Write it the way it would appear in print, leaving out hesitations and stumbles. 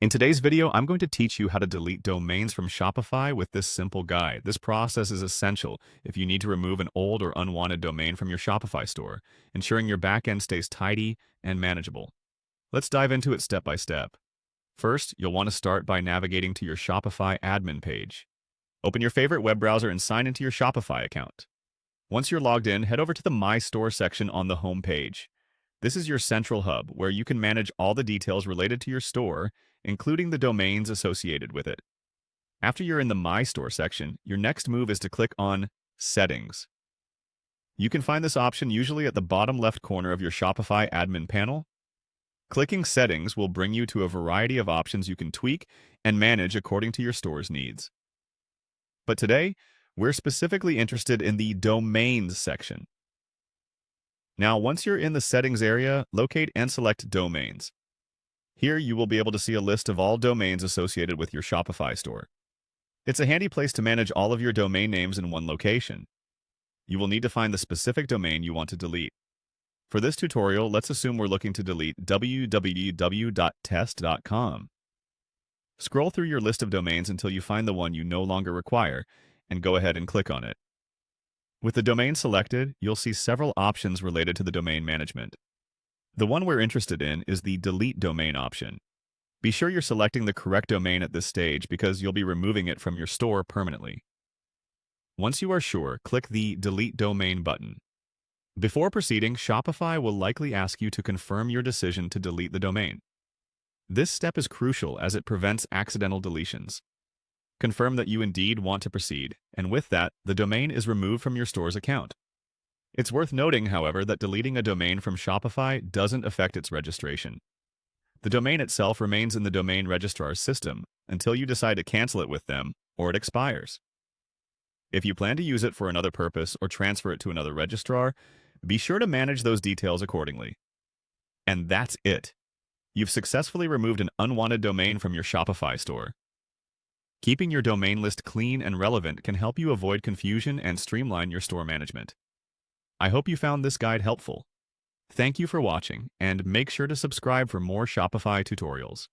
In today's video, I'm going to teach you how to delete domains from Shopify with this simple guide. This process is essential if you need to remove an old or unwanted domain from your Shopify store, ensuring your backend stays tidy and manageable. Let's dive into it step by step. First, you'll want to start by navigating to your Shopify admin page. Open your favorite web browser and sign into your Shopify account. Once you're logged in, head over to the My Store section on the home page. This is your central hub where you can manage all the details related to your store, including the domains associated with it. After you're in the My Store section, your next move is to click on Settings. You can find this option usually at the bottom left corner of your Shopify admin panel. Clicking Settings will bring you to a variety of options you can tweak and manage according to your store's needs. But today, we're specifically interested in the Domains section. Now, once you're in the Settings area, locate and select Domains. Here, you will be able to see a list of all domains associated with your Shopify store. It's a handy place to manage all of your domain names in one location. You will need to find the specific domain you want to delete. For this tutorial, let's assume we're looking to delete www.test.com. Scroll through your list of domains until you find the one you no longer require, and go ahead and click on it. With the domain selected, you'll see several options related to the domain management. The one we're interested in is the Delete Domain option. Be sure you're selecting the correct domain at this stage because you'll be removing it from your store permanently. Once you are sure, click the Delete Domain button. Before proceeding, Shopify will likely ask you to confirm your decision to delete the domain. This step is crucial as it prevents accidental deletions. Confirm that you indeed want to proceed, and with that, the domain is removed from your store's account. It's worth noting, however, that deleting a domain from Shopify doesn't affect its registration. The domain itself remains in the domain registrar's system until you decide to cancel it with them or it expires. If you plan to use it for another purpose or transfer it to another registrar, be sure to manage those details accordingly. And that's it. You've successfully removed an unwanted domain from your Shopify store. Keeping your domain list clean and relevant can help you avoid confusion and streamline your store management. I hope you found this guide helpful. Thank you for watching, and make sure to subscribe for more Shopify tutorials.